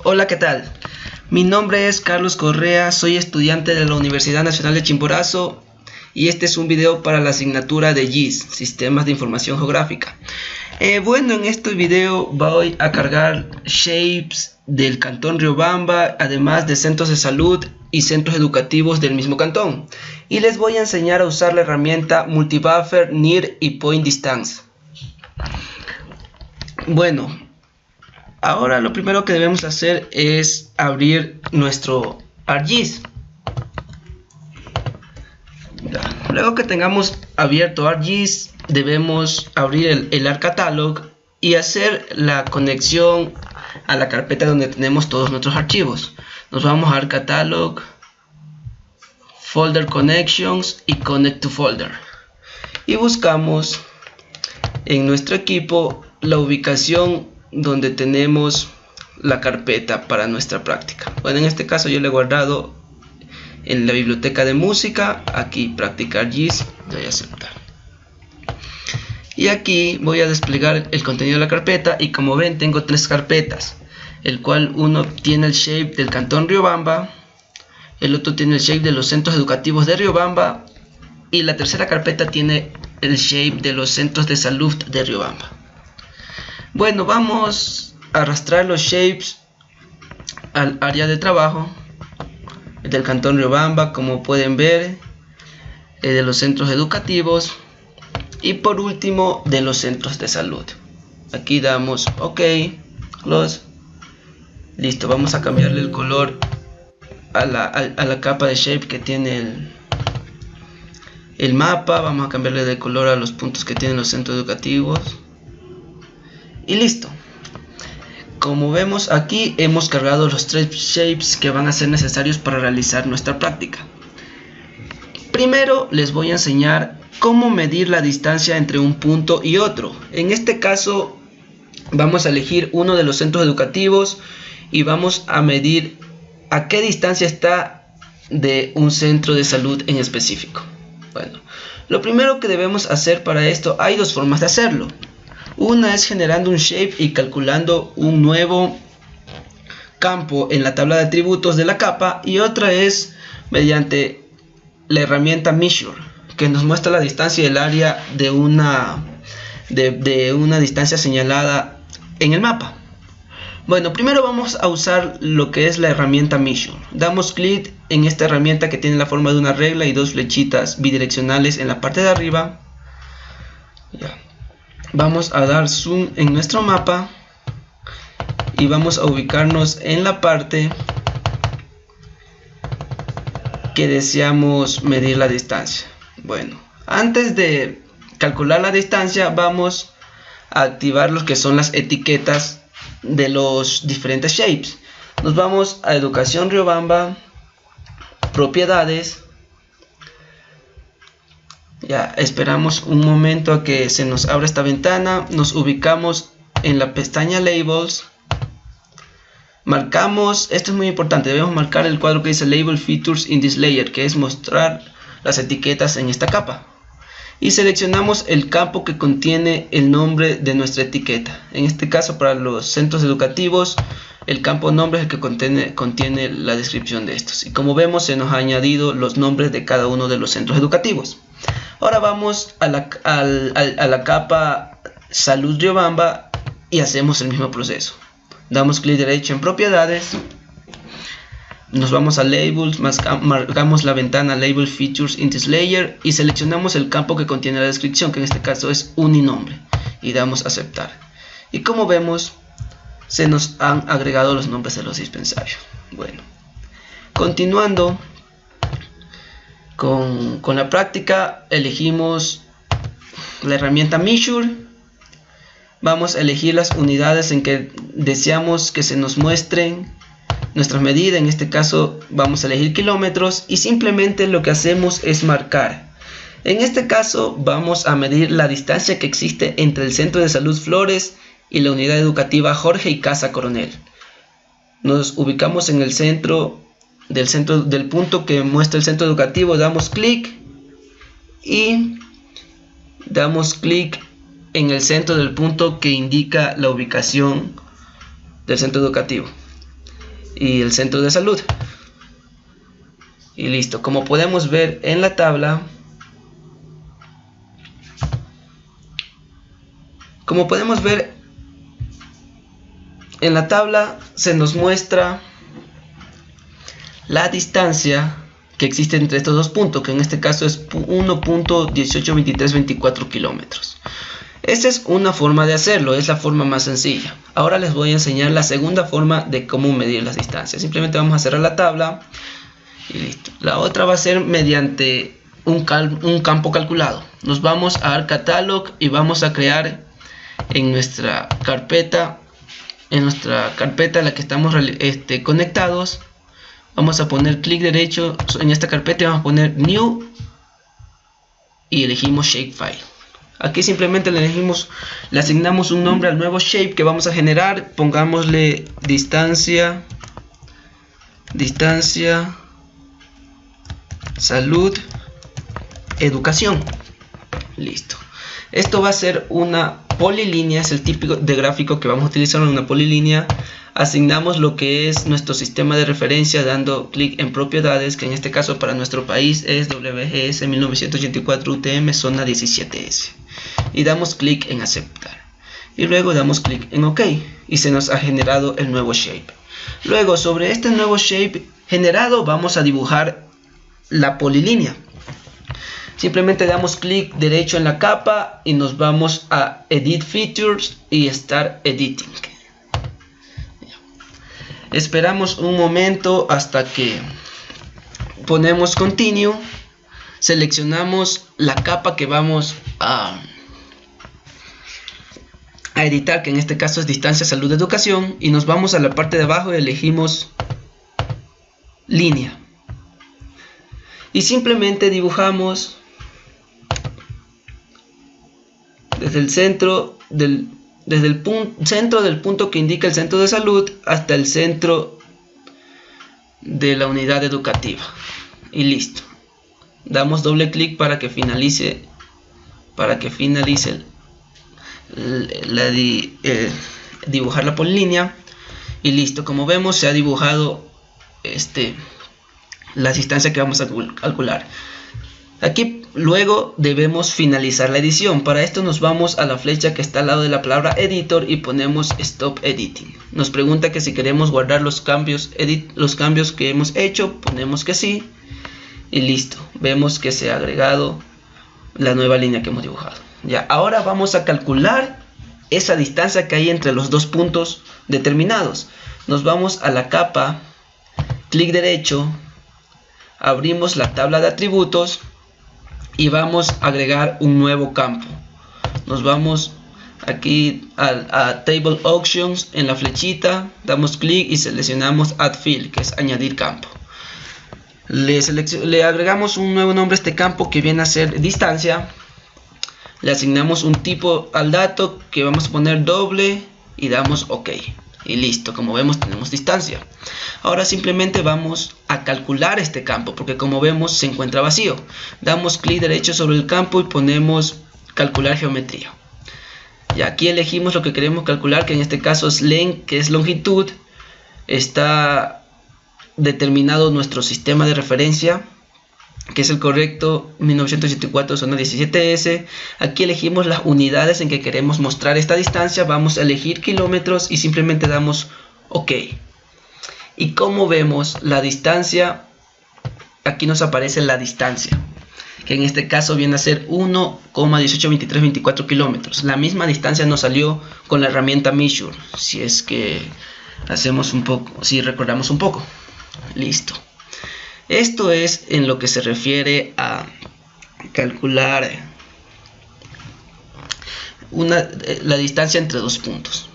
Hola, ¿qué tal? Mi nombre es Carlos Correa, soy estudiante de la Universidad Nacional de Chimborazo y este es un video para la asignatura de GIS, Sistemas de Información Geográfica. En este video voy a cargar shapes del cantón Riobamba, además de centros de salud y centros educativos del mismo cantón. Y les voy a enseñar a usar la herramienta Multibuffer, Near y Point Distance. Bueno, ahora lo primero que debemos hacer es abrir nuestro ArcGIS. Luego que tengamos abierto ArcGIS, debemos abrir el ArcCatalog y hacer la conexión a la carpeta donde tenemos todos nuestros archivos. Nos vamos a ArcCatalog, Folder Connections y Connect to Folder. Y buscamos en nuestro equipo la ubicación donde tenemos la carpeta para nuestra práctica. Bueno, en este caso yo le he guardado en la biblioteca de música, aquí practicar GIS, voy a aceptar. Y aquí voy a desplegar el contenido de la carpeta y como ven tengo tres carpetas, el cual uno tiene el shape del cantón Riobamba, el otro tiene el shape de los centros educativos de Riobamba y la tercera carpeta tiene el shape de los centros de salud de Riobamba. Bueno, vamos a arrastrar los shapes al área de trabajo del cantón Riobamba, como pueden ver, de los centros educativos y por último de los centros de salud. Aquí damos OK, close, listo. Vamos a cambiarle el color a la capa de shape que tiene el mapa. Vamos a cambiarle de color a los puntos que tienen los centros educativos y listo. Como vemos aquí hemos cargado los tres shapes que van a ser necesarios para realizar nuestra práctica. Primero les voy a enseñar cómo medir la distancia entre un punto y otro. En este caso vamos a elegir uno de los centros educativos y vamos a medir a qué distancia está de un centro de salud en específico. Bueno, lo primero que debemos hacer para esto, hay dos formas de hacerlo. Una es generando un shape y calculando un nuevo campo en la tabla de atributos de la capa, y otra es mediante la herramienta Measure, que nos muestra la distancia del área de una distancia señalada en el mapa. Bueno, primero vamos a usar lo que es la herramienta Measure. Damos clic en esta herramienta que tiene la forma de una regla y dos flechitas bidireccionales en la parte de arriba. Ya. Vamos a dar zoom en nuestro mapa y vamos a ubicarnos en la parte que deseamos medir la distancia. Bueno, antes de calcular la distancia vamos a activar lo que son las etiquetas de los diferentes shapes. Nos vamos a Educación Riobamba, Propiedades. Ya esperamos un momento a que se nos abra esta ventana, nos ubicamos en la pestaña Labels, marcamos, esto es muy importante, debemos marcar el cuadro que dice Label Features in this layer, que es mostrar las etiquetas en esta capa, y seleccionamos el campo que contiene el nombre de nuestra etiqueta. En este caso, para los centros educativos, el campo nombre es el que contiene la descripción de estos, y como vemos se nos ha añadido los nombres de cada uno de los centros educativos. Ahora vamos a la capa Salud Riobamba y hacemos el mismo proceso. Damos clic derecho en Propiedades, nos vamos a Labels, marcamos la ventana Label Features in this layer y seleccionamos el campo que contiene la descripción, que en este caso es uninombre, y damos Aceptar. Y como vemos, se nos han agregado los nombres de los dispensarios. Bueno, continuando con la práctica, elegimos la herramienta Measure. Vamos a elegir las unidades en que deseamos que se nos muestren nuestras medidas. En este caso vamos a elegir kilómetros y simplemente lo que hacemos es marcar. En este caso vamos a medir la distancia que existe entre el Centro de Salud Flores y la unidad educativa Jorge y Casa Coronel. Nos ubicamos en el centro del punto que muestra el centro educativo, damos clic y damos clic en el centro del punto que indica la ubicación del centro educativo. y el centro de salud. Y listo. Como podemos ver en la tabla, se nos muestra la distancia que existe entre estos dos puntos, que en este caso es 1.182324 kilómetros. Esta es una forma de hacerlo, es la forma más sencilla. Ahora les voy a enseñar la segunda forma de cómo medir las distancias. Simplemente vamos a cerrar la tabla y listo. La otra va a ser mediante un campo calculado. Nos vamos a Arc Catalog y vamos a crear en nuestra carpeta, en la que estamos conectados. Vamos a poner clic derecho en esta carpeta y vamos a poner New y elegimos Shapefile. Aquí simplemente le asignamos un nombre al nuevo shape que vamos a generar. Pongámosle distancia salud educación. Listo. Esto va a ser una polilínea, es el típico de gráfico que vamos a utilizar en una polilínea. Asignamos lo que es nuestro sistema de referencia dando clic en propiedades, que en este caso para nuestro país es WGS 1984 UTM zona 17S, y damos clic en aceptar y luego damos clic en OK y se nos ha generado el nuevo shape. Luego, sobre este nuevo shape generado, vamos a dibujar la polilínea. Simplemente damos clic derecho en la capa y nos vamos a Edit Features y Start Editing. Esperamos un momento hasta que ponemos Continue, seleccionamos la capa que vamos a editar, que en este caso es distancia salud educación, y nos vamos a la parte de abajo y elegimos línea y simplemente dibujamos desde el centro del centro del punto que indica el centro de salud hasta el centro de la unidad educativa y listo. Damos doble clic para que finalice dibujar la polilínea y listo. Como vemos, se ha dibujado la distancia que vamos a calcular. Aquí luego debemos finalizar la edición. Para esto nos vamos a la flecha que está al lado de la palabra editor y ponemos stop editing. Nos pregunta que si queremos guardar los cambios que hemos hecho, ponemos que sí y listo. Vemos que se ha agregado la nueva línea que hemos dibujado. Ya, ahora vamos a calcular esa distancia que hay entre los dos puntos determinados. Nos vamos a la capa, clic derecho, abrimos la tabla de atributos y vamos a agregar un nuevo campo. Nos vamos aquí a Table Options en la flechita, damos clic y seleccionamos Add Field, que es añadir campo. Le agregamos un nuevo nombre a este campo que viene a ser distancia. Le asignamos un tipo al dato que vamos a poner doble y damos OK. Y listo, como vemos tenemos distancia. Ahora simplemente vamos a calcular este campo porque como vemos se encuentra vacío. Damos clic derecho sobre el campo y ponemos calcular geometría. Y aquí elegimos lo que queremos calcular, que en este caso es length, que es longitud. Está determinado nuestro sistema de referencia, que es el correcto 1984 zona 17S. Aquí elegimos las unidades en que queremos mostrar esta distancia. Vamos a elegir kilómetros y simplemente damos OK. Y como vemos la distancia, aquí nos aparece la distancia, que en este caso viene a ser 1,182324 kilómetros. La misma distancia nos salió con la herramienta Measure, si es que hacemos un poco, si recordamos un poco. Listo. Esto es en lo que se refiere a calcular la distancia entre dos puntos.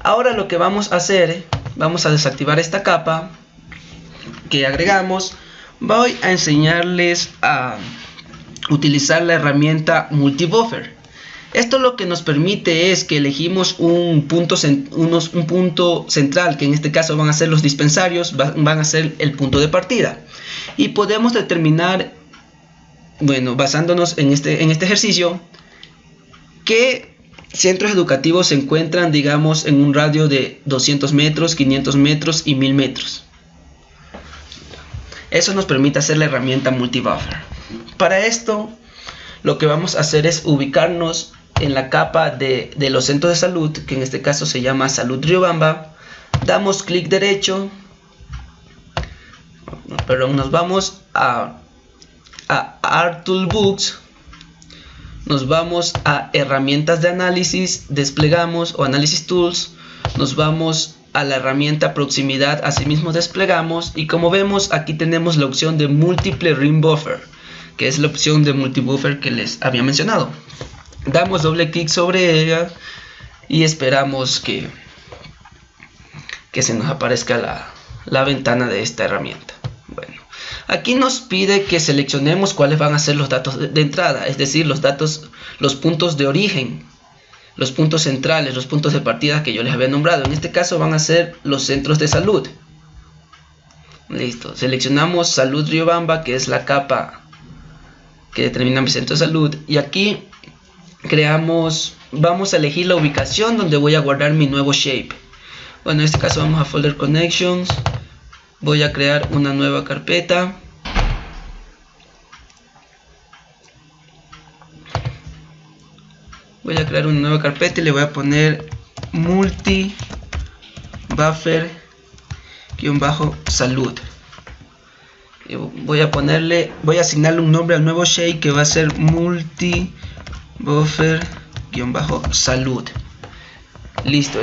Ahora lo que vamos a hacer, vamos a desactivar esta capa que agregamos. Voy a enseñarles a utilizar la herramienta Multibuffer. Esto lo que nos permite es que elegimos un punto central, que en este caso van a ser los dispensarios, van a ser el punto de partida. Y podemos determinar, bueno, basándonos en este ejercicio, qué centros educativos se encuentran, digamos, en un radio de 200 metros, 500 metros y 1000 metros. Eso nos permite hacer la herramienta multibuffer. Para esto, lo que vamos a hacer es ubicarnos en la capa de los centros de salud, que en este caso se llama Salud Riobamba. Damos clic derecho, nos vamos a Art Toolbox, nos vamos a herramientas de análisis, desplegamos o análisis tools, nos vamos a la herramienta proximidad, asimismo desplegamos, y como vemos aquí tenemos la opción de múltiple ring buffer, que es la opción de multibuffer que les había mencionado. Damos doble clic sobre ella y esperamos que se nos aparezca la ventana de esta herramienta. Bueno, aquí nos pide que seleccionemos cuáles van a ser los datos de entrada, es decir, los puntos de origen, los puntos centrales, los puntos de partida que yo les había nombrado. En este caso van a ser los centros de salud. Listo, seleccionamos Salud Riobamba, que es la capa que determina mi centro de salud, y aquí vamos a elegir la ubicación donde voy a guardar mi nuevo shape. Bueno, en este caso vamos a Folder Connections, voy a crear una nueva carpeta. Voy a crear una nueva carpeta y le voy a poner multibuffer-salud. Voy a asignarle un nombre al nuevo shape que va a ser multibuffer-salud. Listo,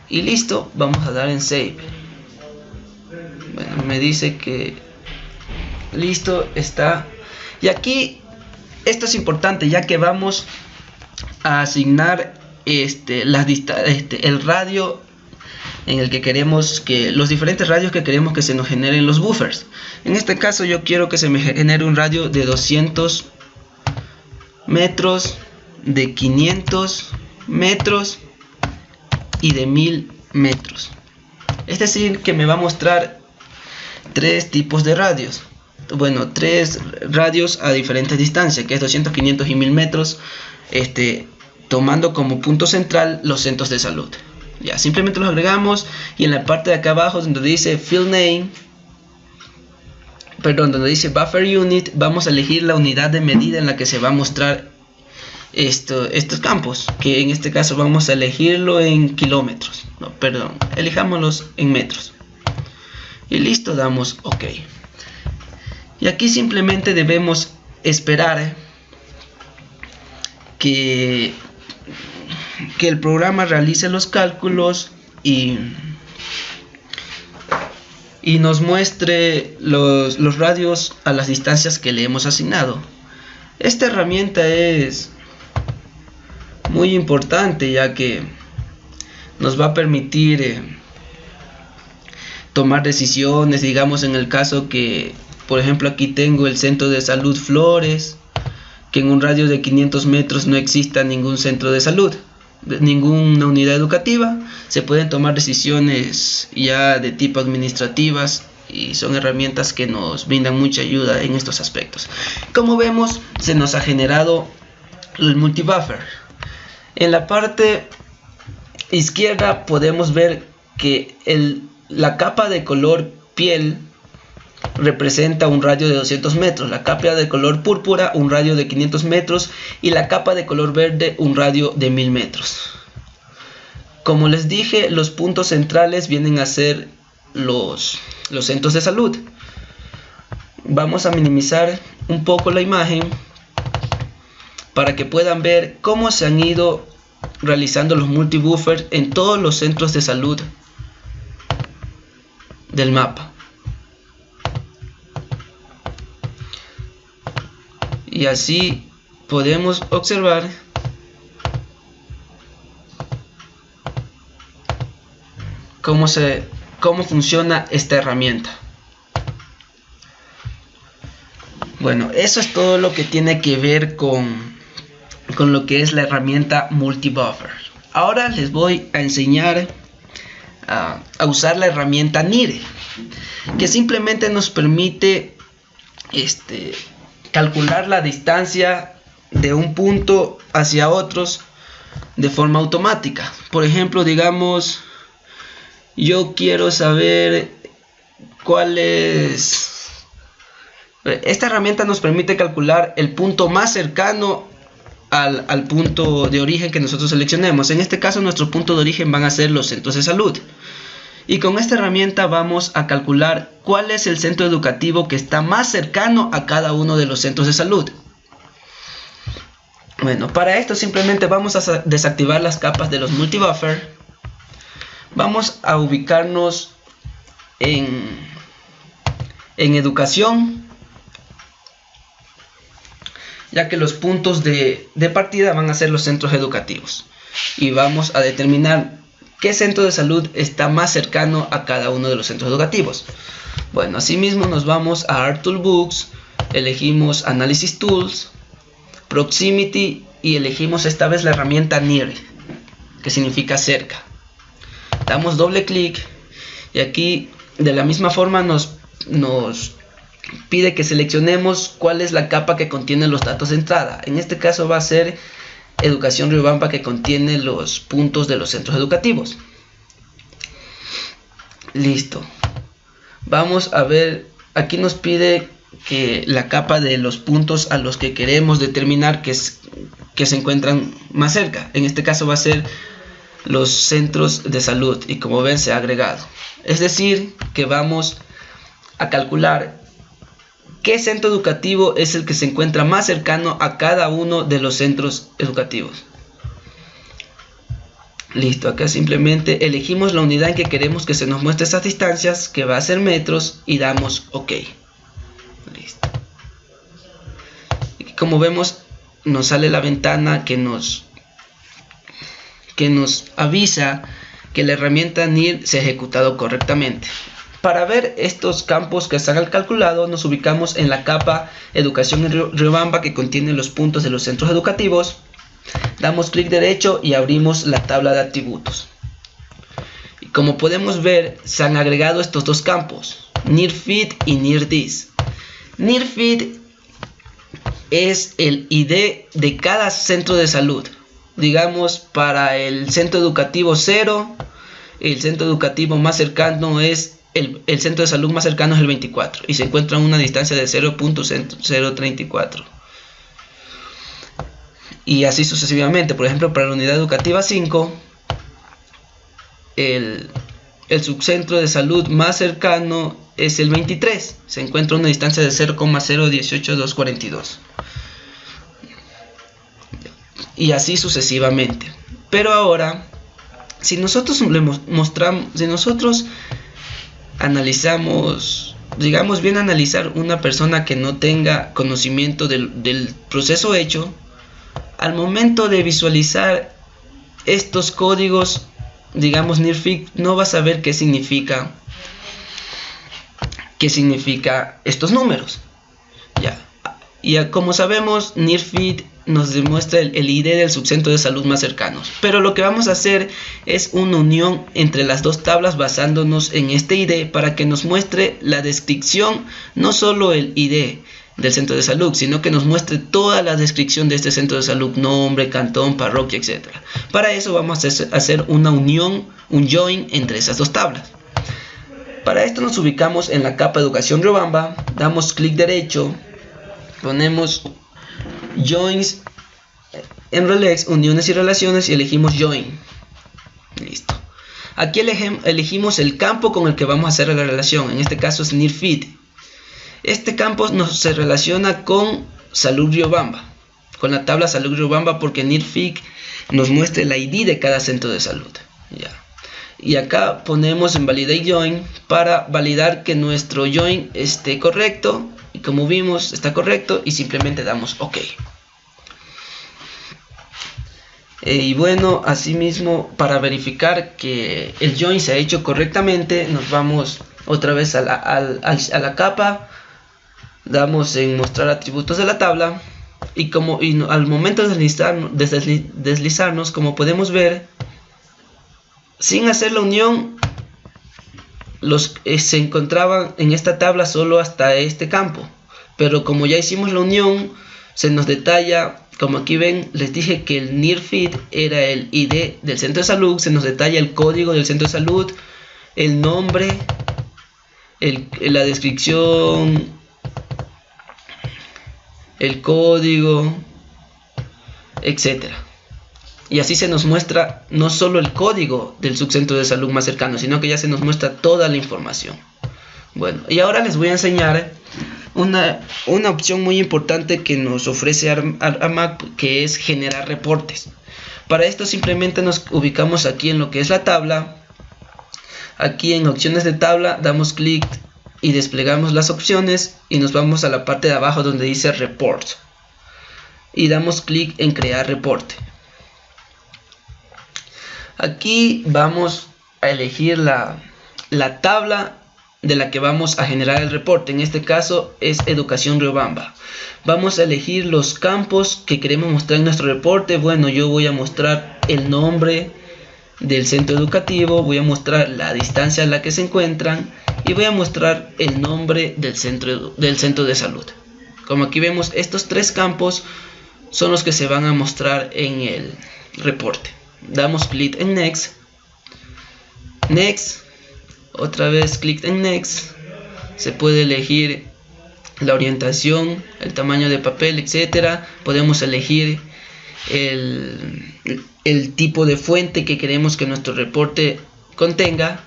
y listo, vamos a dar en Save. Bueno, me dice que listo está. Y aquí esto es importante, ya que vamos a asignar el radio en el que queremos los diferentes radios que queremos que se nos generen los buffers. En este caso yo quiero que se me genere un radio de 200 metros, de 500 metros y de 1000 metros. Es decir, que me va a mostrar tres tipos de radios. Bueno, tres radios a diferentes distancias, que es 200, 500 y 1000 metros, tomando como punto central los centros de salud. Ya, simplemente los agregamos, y en la parte de acá abajo donde dice Field Name, donde dice Buffer Unit, vamos a elegir la unidad de medida en la que se va a mostrar estos campos, que en este caso vamos a elegirlo en kilómetros, elijámoslos en metros, y listo, damos OK. Y aquí simplemente debemos esperar que el programa realice los cálculos y nos muestre los radios a las distancias que le hemos asignado. Esta herramienta es muy importante, ya que nos va a permitir tomar decisiones. Digamos, en el caso que, por ejemplo, aquí tengo el centro de salud Flores, que en un radio de 500 metros no exista ningún centro de salud, ninguna unidad educativa. Se pueden tomar decisiones ya de tipo administrativas, y son herramientas que nos brindan mucha ayuda en estos aspectos. Como vemos, se nos ha generado el multibuffer. En la parte izquierda podemos ver que la capa de color piel representa un radio de 200 metros, la capa de color púrpura un radio de 500 metros y la capa de color verde un radio de 1000 metros. Como les dije, los puntos centrales vienen a ser los centros de salud. Vamos a minimizar un poco la imagen para que puedan ver cómo se han ido realizando los multibuffers en todos los centros de salud del mapa. Y así podemos observar cómo funciona esta herramienta. Bueno, eso es todo lo que tiene que ver con lo que es la herramienta multibuffer. Ahora les voy a enseñar a usar la herramienta Nire, que simplemente nos permite calcular la distancia de un punto hacia otros de forma automática. Por ejemplo, digamos, yo quiero saber cuál es... Esta herramienta nos permite calcular el punto más cercano al punto de origen que nosotros seleccionemos. En este caso, nuestro punto de origen van a ser los centros de salud. Y con esta herramienta vamos a calcular cuál es el centro educativo que está más cercano a cada uno de los centros de salud. Bueno, para esto simplemente vamos a desactivar las capas de los multibuffer. Vamos a ubicarnos en educación, ya que los puntos de partida van a ser los centros educativos. Y vamos a determinar qué centro de salud está más cercano a cada uno de los centros educativos. Bueno, asimismo nos vamos a Art Toolbox, elegimos Analysis Tools, Proximity y elegimos esta vez la herramienta Near, que significa cerca. Damos doble clic y aquí de la misma forma nos pide que seleccionemos cuál es la capa que contiene los datos de entrada. En este caso va a ser Educación Riobamba, que contiene los puntos de los centros educativos. Listo. Vamos a ver, aquí nos pide que la capa de los puntos a los que queremos determinar que se encuentran más cerca. En este caso va a ser los centros de salud y como ven se ha agregado. Es decir, que vamos a calcular qué centro educativo es el que se encuentra más cercano a cada uno de los centros educativos. Listo, acá simplemente elegimos la unidad en que queremos que se nos muestre esas distancias, que va a ser metros, y damos OK. Listo. Y como vemos, nos sale la ventana que nos avisa que la herramienta NIR se ha ejecutado correctamente. Para ver estos campos que se han calculado, nos ubicamos en la capa Educación en Riobamba, que contiene los puntos de los centros educativos. Damos clic derecho y abrimos la tabla de atributos. Y como podemos ver, se han agregado estos dos campos, NIRFIT y NIRDIS. NIRFIT es el ID de cada centro de salud. Digamos, para el centro educativo 0, el centro educativo más cercano es el centro de salud más cercano es el 24 y se encuentra a una distancia de 0.034. Y así sucesivamente. Por ejemplo, para la unidad educativa 5, el subcentro de salud más cercano es el 23. Se encuentra a una distancia de 0.018242. Y así sucesivamente. Pero ahora, si nosotros analizamos, digamos bien analizar una persona que no tenga conocimiento del proceso hecho, al momento de visualizar estos códigos, digamos NIRFIT, no va a saber qué significa estos números. Y como sabemos, NIRFIT nos demuestra el ID del subcentro de salud más cercanos. Pero lo que vamos a hacer es una unión entre las dos tablas basándonos en este ID para que nos muestre la descripción, no solo el ID del centro de salud, sino que nos muestre toda la descripción de este centro de salud, nombre, cantón, parroquia, etc. Para eso vamos a hacer una unión, un join entre esas dos tablas. Para esto nos ubicamos en la capa Educación Riobamba, damos clic derecho, ponemos Joins en Relex, uniones y relaciones, y elegimos Join. Listo. Aquí elegimos el campo con el que vamos a hacer la relación. En este caso es NIRFIT. Este campo se relaciona con Salud Riobamba, con la tabla Salud Riobamba, porque NIRFIT nos muestra el ID de cada centro de salud. Y acá ponemos en Validate Join para validar que nuestro join esté correcto. Y como vimos, está correcto y simplemente damos OK. Y bueno, asimismo, para verificar que el join se ha hecho correctamente, nos vamos otra vez a la capa, damos en mostrar atributos de la tabla y al momento de deslizarnos, como podemos ver, sin hacer la unión, se encontraban en esta tabla solo hasta este campo, pero como ya hicimos la unión, se nos detalla como aquí ven, les dije que el near fit era el ID del centro de salud. Se nos detalla el código del centro de salud, el nombre, la descripción, el código, etcétera. Y así se nos muestra no solo el código del subcentro de salud más cercano, sino que ya se nos muestra toda la información. Bueno, y ahora les voy a enseñar una opción muy importante que nos ofrece ARMAC, que es generar reportes. Para esto simplemente nos ubicamos aquí en lo que es la tabla. Aquí en opciones de tabla damos clic y desplegamos las opciones y nos vamos a la parte de abajo donde dice report y damos clic en crear reporte. Aquí vamos a elegir la tabla de la que vamos a generar el reporte. En este caso es Educación Riobamba. Vamos a elegir los campos que queremos mostrar en nuestro reporte. Bueno, yo voy a mostrar el nombre del centro educativo, voy a mostrar la distancia a la que se encuentran y voy a mostrar el nombre del centro de salud. Como aquí vemos, estos tres campos son los que se van a mostrar en el reporte. Damos clic en Next, otra vez clic en Next. Se puede elegir la orientación, el tamaño de papel, etcétera. Podemos elegir el tipo de fuente que queremos que nuestro reporte contenga.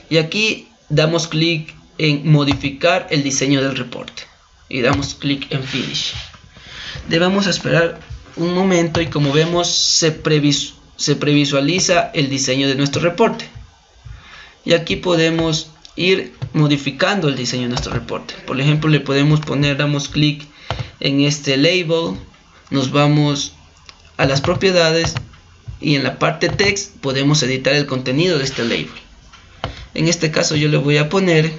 Y aquí damos clic en modificar el diseño del reporte y damos clic en Finish. Debemos esperar un momento y como vemos se previsualiza el diseño de nuestro reporte. Y aquí podemos ir modificando el diseño de nuestro reporte. Por ejemplo, le podemos poner, damos clic en este label, nos vamos a las propiedades y en la parte text podemos editar el contenido de este label. En este caso yo le voy a poner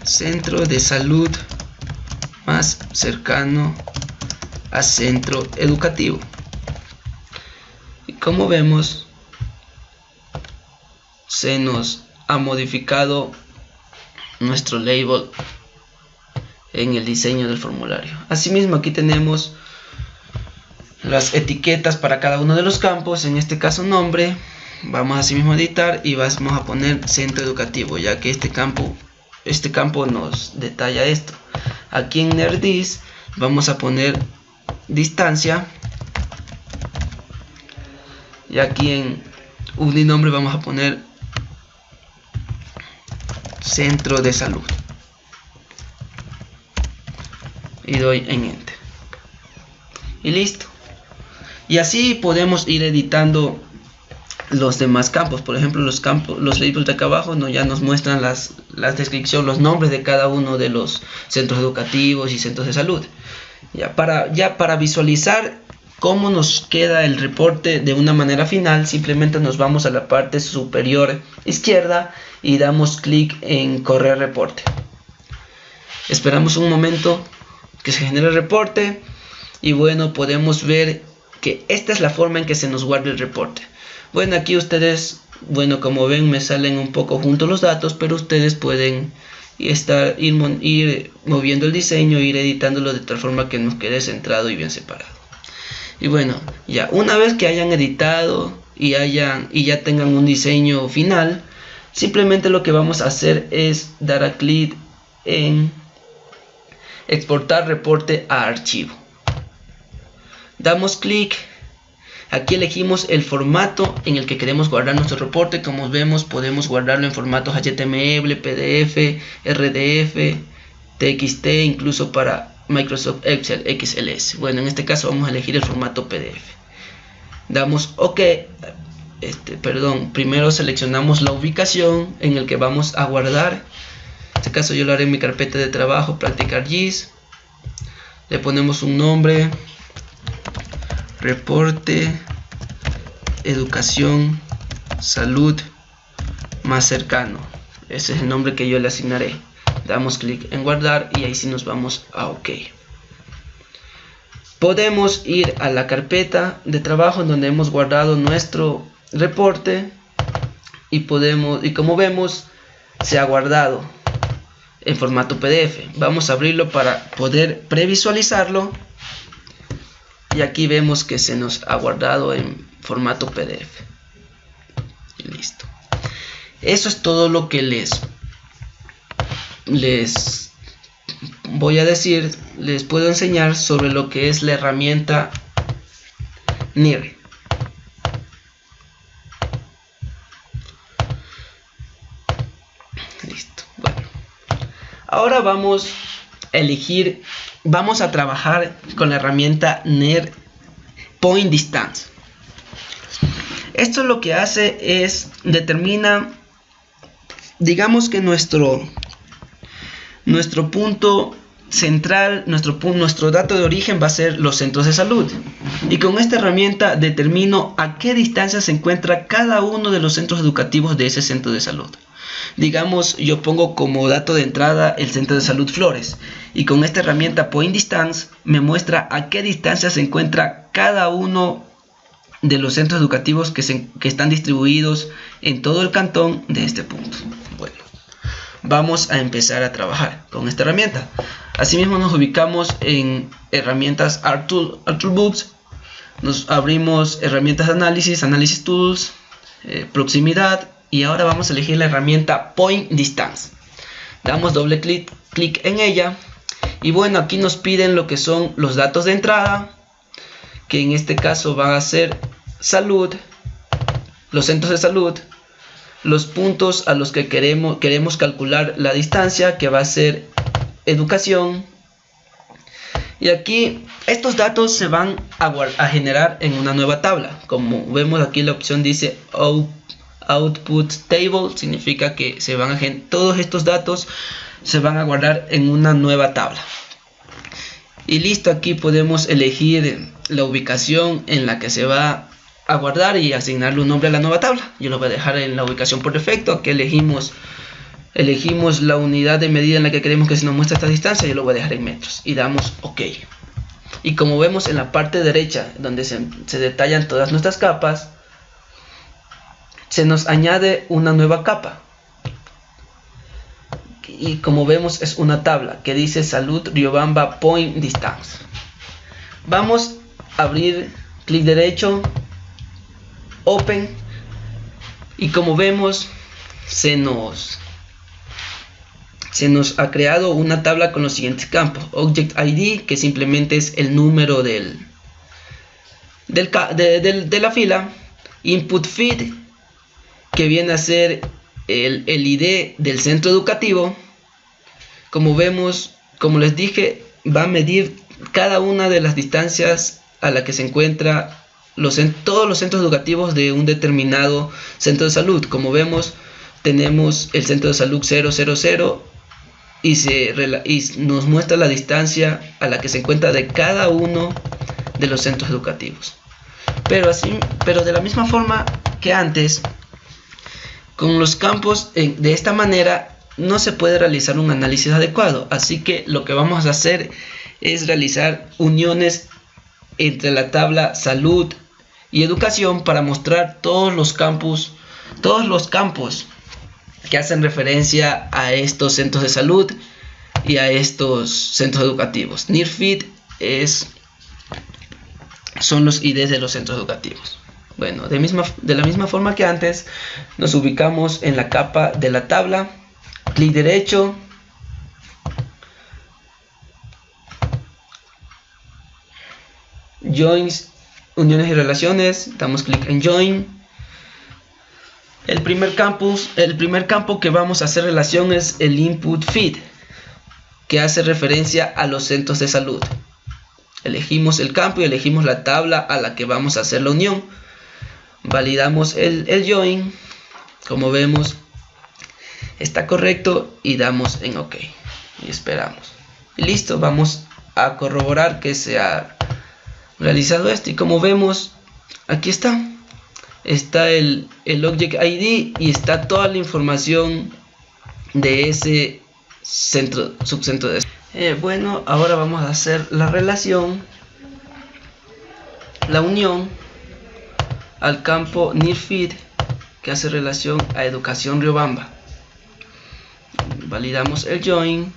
centro de salud más cercano a centro educativo. Y como vemos, se nos ha modificado nuestro label en el diseño del formulario. Asimismo, aquí tenemos las etiquetas para cada uno de los campos. En este caso nombre, vamos asimismo a editar y vamos a poner centro educativo, ya que este campo nos detalla esto. Aquí en NERDIS vamos a poner distancia y aquí en Uninombre vamos a poner centro de salud y doy en Enter y listo. Y así podemos ir editando los demás campos. Por ejemplo, los labels de acá abajo ya nos muestran las descripciones, los nombres de cada uno de los centros educativos y centros de salud. Ya para visualizar cómo nos queda el reporte de una manera final, simplemente nos vamos a la parte superior izquierda y damos clic en correr reporte. Esperamos un momento que se genere el reporte y bueno, podemos ver que esta es la forma en que se nos guarda el reporte. Bueno, aquí ustedes, como ven, me salen un poco juntos los datos, pero ustedes pueden ir moviendo el diseño, ir editándolo de tal forma que nos quede centrado y bien separado. Y bueno, ya una vez que hayan editado y ya tengan un diseño final, simplemente lo que vamos a hacer es dar a clic en exportar reporte a archivo. Damos clic. Aquí elegimos el formato en el que queremos guardar nuestro reporte. Como vemos, podemos guardarlo en formatos HTML, PDF, RDF, TXT, incluso para Microsoft Excel, XLS. Bueno, en este caso vamos a elegir el formato PDF. Damos OK. Primero seleccionamos la ubicación en el que vamos a guardar. En este caso yo lo haré en mi carpeta de trabajo, practicar GIS. Le ponemos un nombre. Reporte Educación Salud más cercano. Ese es el nombre que yo le asignaré. Damos clic en guardar y ahí sí nos vamos a OK. Podemos ir a la carpeta de trabajo en donde hemos guardado nuestro reporte y como vemos se ha guardado. en formato PDF. Vamos a abrirlo para poder previsualizarlo. Y aquí vemos que se nos ha guardado en formato PDF. Y listo. Eso es todo lo que les voy a decir. Les puedo enseñar sobre lo que es la herramienta NIR. Listo. Bueno. Ahora vamos a trabajar con la herramienta NIR Point Distance. Esto lo que hace es determina, digamos que nuestro punto central, nuestro dato de origen va a ser los centros de salud, y con esta herramienta determino a qué distancia se encuentra cada uno de los centros educativos de ese centro de salud. Digamos, yo pongo como dato de entrada el centro de salud Flores, y con esta herramienta Point Distance me muestra a qué distancia se encuentra cada uno de los centros educativos que están distribuidos en todo el cantón de este punto. Bueno, vamos a empezar a trabajar con esta herramienta. Asimismo nos ubicamos en herramientas ArtToolbox, nos abrimos herramientas de análisis Tools, proximidad, y ahora vamos a elegir la herramienta Point Distance. Damos doble clic en ella, y bueno, aquí nos piden lo que son los datos de entrada, que en este caso van a ser salud, los centros de salud, los puntos a los que queremos calcular la distancia, que va a ser educación, y aquí estos datos se van a generar en una nueva tabla. Como vemos aquí, la opción dice Output Table, significa que todos estos datos se van a guardar en una nueva tabla. Y listo, aquí podemos elegir la ubicación en la que se va a guardar y asignarle un nombre a la nueva tabla. Yo lo voy a dejar en la ubicación por defecto. Aquí elegimos la unidad de medida en la que queremos que se nos muestre esta distancia. Yo lo voy a dejar en metros y damos OK. Y como vemos en la parte derecha, donde se detallan todas nuestras capas, se nos añade una nueva capa. Y como vemos, es una tabla que dice Salud Riobamba Point Distance. Vamos a abrir, clic derecho, Open, y como vemos se nos ha creado una tabla con los siguientes campos: Object ID, que simplemente es el número de la fila; Input Feed, que viene a ser el ID del centro educativo. Como vemos, como les dije, va a medir cada una de las distancias a la que se encuentra todos los centros educativos de un determinado centro de salud. Como vemos, tenemos el centro de salud 000 y nos muestra la distancia a la que se encuentra de cada uno de los centros educativos. Pero de la misma forma que antes, con los campos de esta manera no se puede realizar un análisis adecuado. Así que lo que vamos a hacer es realizar uniones entre la tabla salud y educación para mostrar todos los campos que hacen referencia a estos centros de salud y a estos centros educativos. Near Fit son los IDs de los centros educativos. Bueno, de la misma forma que antes, nos ubicamos en la capa de la tabla, clic derecho, Joins, uniones y relaciones, damos clic en Join. El primer campo que vamos a hacer relación es el Input Feed, que hace referencia a los centros de salud. Elegimos el campo y elegimos la tabla a la que vamos a hacer la unión. Validamos el Join. Como vemos, está correcto y damos en OK y esperamos. Y listo, vamos a corroborar que se ha realizado esto, y como vemos, aquí está el Object ID y está toda la información de ese subcentro de bueno, ahora vamos a hacer la unión al campo Near Fit, que hace relación a Educación Riobamba. validamos el join,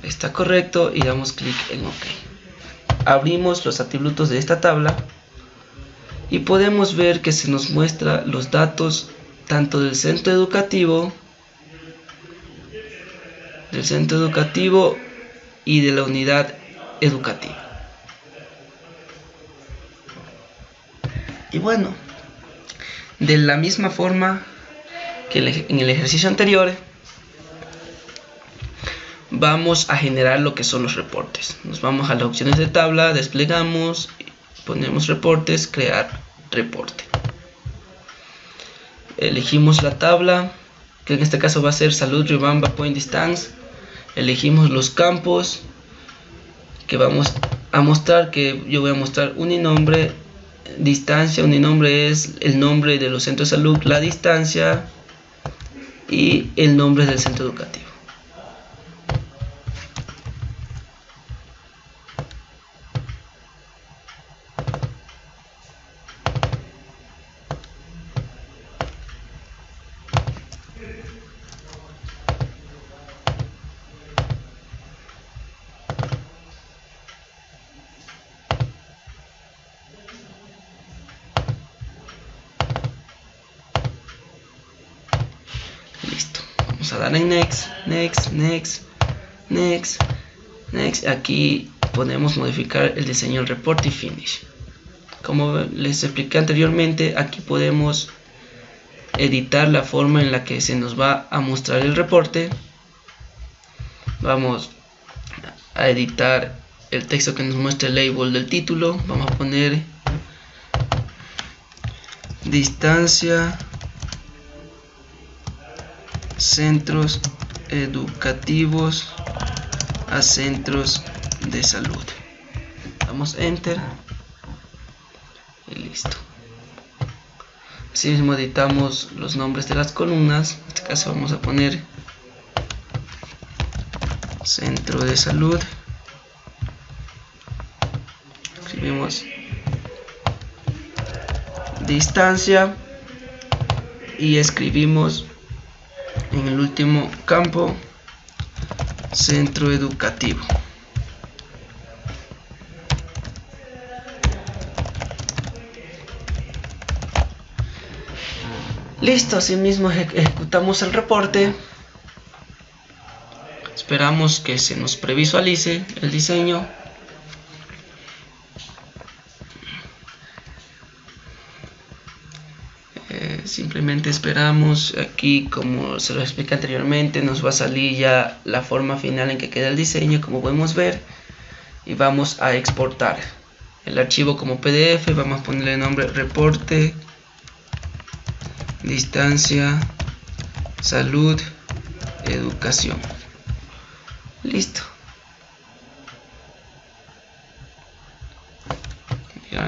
está correcto y damos clic en OK. Abrimos los atributos de esta tabla y podemos ver que se nos muestra los datos tanto del centro educativo y de la unidad educativa. Y bueno, de la misma forma que en el ejercicio anterior, vamos a generar lo que son los reportes. Nos vamos a las opciones de tabla, desplegamos, ponemos reportes, crear reporte. Elegimos la tabla, que en este caso va a ser salud, remember, point, distance. Elegimos los campos que vamos a mostrar, que yo voy a mostrar uninombre, distancia. Uninombre es el nombre de los centros de salud, la distancia y el nombre del centro educativo. Listo, vamos a dar en next, next, next, next, next. Aquí podemos modificar el diseño del reporte y finish. Como les expliqué anteriormente, aquí podemos editar la forma en la que se nos va a mostrar el reporte. Vamos a editar el texto que nos muestre el label del título. Vamos a poner distancia centros educativos a centros de salud. Damos enter y listo. Así mismo editamos los nombres de las columnas. En este caso vamos a poner centro de salud. Escribimos distancia y escribimos en el último campo centro educativo. Listo, así mismo ejecutamos el reporte. Esperamos que se nos previsualice el diseño. Simplemente esperamos. Aquí, como se lo expliqué anteriormente, nos va a salir ya la forma final en que queda el diseño, como podemos ver, y vamos a exportar el archivo como PDF. Vamos a ponerle el nombre reporte distancia salud educación. Listo.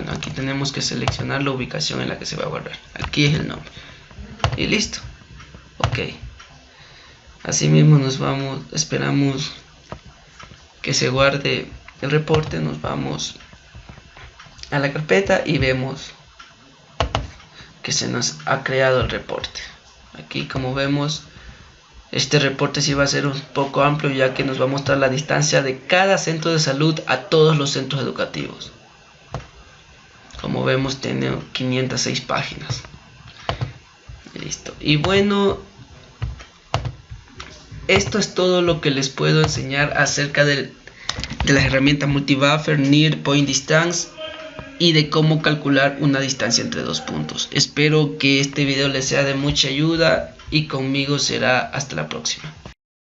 Aquí tenemos que seleccionar la ubicación en la que se va a guardar. Aquí es el nombre y listo. Ok, así mismo nos vamos, esperamos que se guarde el reporte, nos vamos a la carpeta y vemos que se nos ha creado el reporte. Aquí, como vemos, este reporte sí va a ser un poco amplio, ya que nos va a mostrar la distancia de cada centro de salud a todos los centros educativos. Como vemos, tiene 506 páginas. Listo. Y bueno, esto es todo lo que les puedo enseñar acerca de las herramientas multibuffer, near, point, distance y de cómo calcular una distancia entre dos puntos. Espero que este video les sea de mucha ayuda y conmigo será hasta la próxima.